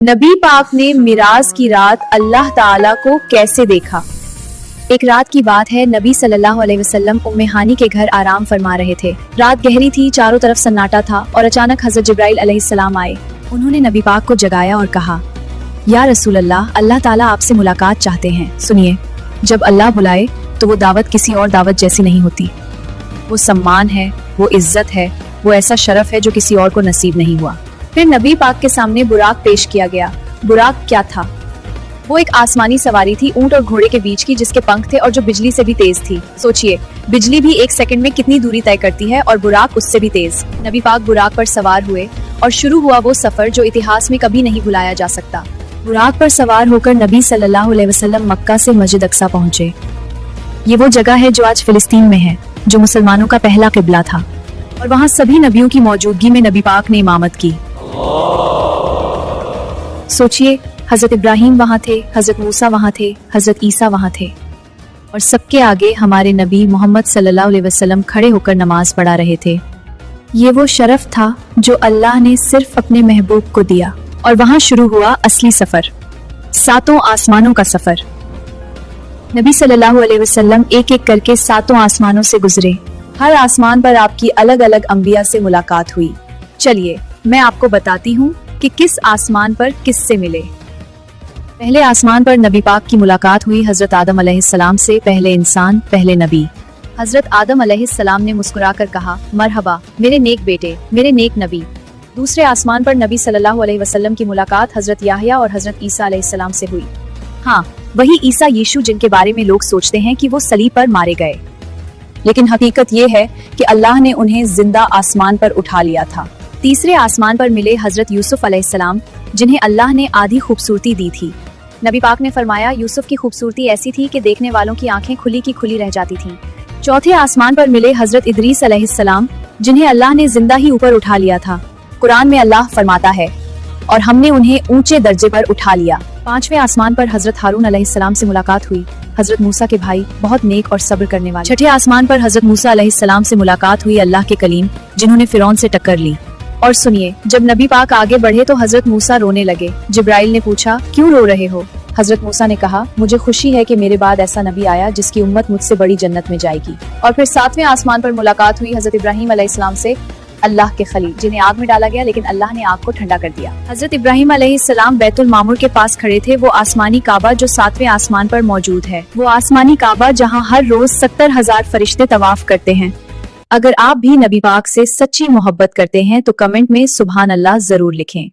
नबी पाक ने मिराज की रात अल्लाह ताला को कैसे देखा। एक रात की बात है, नबी सल्लल्लाहु अलैहि वसल्लम उम्मे हानी के घर आराम फरमा रहे थे। रात गहरी थी, चारों तरफ सन्नाटा था और अचानक हजरत जिब्राइल अलैहिस्सलाम आए। उन्होंने नबी पाक को जगाया और कहा, या रसूल अल्लाह, अल्लाह ताला आपसे मुलाकात चाहते हैं। सुनिए, जब अल्लाह बुलाए तो वो दावत किसी और दावत जैसी नहीं होती। वो सम्मान है, वो इज्जत है, वो ऐसा शरफ है जो किसी और को नसीब नहीं हुआ। फिर नबी पाक के सामने बुराक पेश किया गया। बुराक क्या था? वो एक आसमानी सवारी थी, ऊंट और घोड़े के बीच की, जिसके पंख थे और जो बिजली से भी तेज थी। सोचिए, बिजली भी एक सेकंड में कितनी दूरी तय करती है और बुराक उससे भी तेज। नबी पाक बुराक पर सवार हुए और शुरू हुआ वो सफर जो इतिहास में कभी नहीं भुलाया जा सकता। बुराक पर सवार होकर नबी सल्लल्लाहु अलैहि वसल्लम मक्का से मस्जिद अक्सा पहुंचे। ये वो जगह है जो आज फिलिस्तीन में है, जो मुसलमानों का पहला किबला था, और वहाँ सभी नबियों की मौजूदगी में नबी पाक ने इमामत की। सोचिए, हजरत इब्राहिम वहाँ थे, हजरत मूसा वहाँ थे, हजरत ईसा वहाँ थे, और सबके आगे हमारे नबी मोहम्मद सल्लल्लाहु अलैहि वसल्लम खड़े होकर नमाज पढ़ा रहे थे। ये वो शरफ था जो अल्लाह ने सिर्फ अपने महबूब को दिया। और वहाँ शुरू हुआ असली सफर, सातों आसमानों का सफर। नबी सल्लल्लाहु अलैहि वसल्लम एक एक करके सातों आसमानों से गुजरे। हर आसमान पर आपकी अलग अलग अंबिया से मुलाकात हुई। चलिए, मैं आपको बताती हूँ कि किस आसमान पर किससे मिले। पहले आसमान पर नबी पाक की मुलाकात हुई हजरत आदम अलैहिस्सलाम से, पहले इंसान, पहले नबी। हजरत आदम अलैहिस्सलाम ने मुस्कुराकर कहा, मरहबा मेरे नेक बेटे, मेरे नेक नबी। दूसरे आसमान पर नबी सल्लल्लाहु अलैहि वसल्लम की मुलाकात हजरत याहया और हजरत ईसा अलैहिस्सलाम से हुई। हाँ, वही ईसा यीशु जिनके बारे में लोग सोचते हैं कि वो सलीब पर मारे गए, लेकिन हकीकत ये है कि अल्लाह ने उन्हें जिंदा आसमान पर उठा लिया था। तीसरे आसमान पर मिले हजरत यूसुफ अलैहिस्सलाम, जिन्हें अल्लाह ने आधी खूबसूरती दी थी। नबी पाक ने फरमाया, यूसुफ की खूबसूरती ऐसी थी कि देखने वालों की आंखें खुली की खुली रह जाती थीं। चौथे आसमान पर मिले हजरत इदरीस अलैहिस्सलाम, जिन्हें अल्लाह ने जिंदा ही ऊपर उठा लिया था। कुरान में अल्लाह फरमाता है, और हमने उन्हें ऊंचे दर्जे पर उठा लिया। पांचवें आसमान पर हजरत हारून अलैहिस्सलाम से मुलाकात हुई, हजरत मूसा के भाई, बहुत नेक और सब्र करने वाले। छठे आसमान पर हजरत मूसा अलैहिस्सलाम से मुलाकात हुई, अल्लाह के कलीम, जिन्होंने फिरौन से टक्कर ली। और सुनिए, जब नबी पाक आगे बढ़े तो हजरत मूसा रोने लगे। जिब्राइल ने पूछा, क्यों रो रहे हो? हजरत मूसा ने कहा, मुझे खुशी है कि मेरे बाद ऐसा नबी आया जिसकी उम्मत मुझसे बड़ी जन्नत में जाएगी। और फिर सातवें आसमान पर मुलाकात हुई हजरत इब्राहिम अलैहिस्सलाम से, अल्लाह के खलील, जिन्हें आग में डाला गया लेकिन अल्लाह ने आग को ठंडा कर दिया। हजरत इब्राहिम अलैहिस्सलाम बैतुल मामूर के पास खड़े थे, वो आसमानी काबा जो सातवें आसमान पर मौजूद है। वो आसमानी काबा जहाँ हर रोज 70,000 फरिश्ते तवाफ करते हैं। अगर आप भी नबी पाक से सच्ची मोहब्बत करते हैं तो कमेंट में सुभान अल्लाह जरूर लिखें।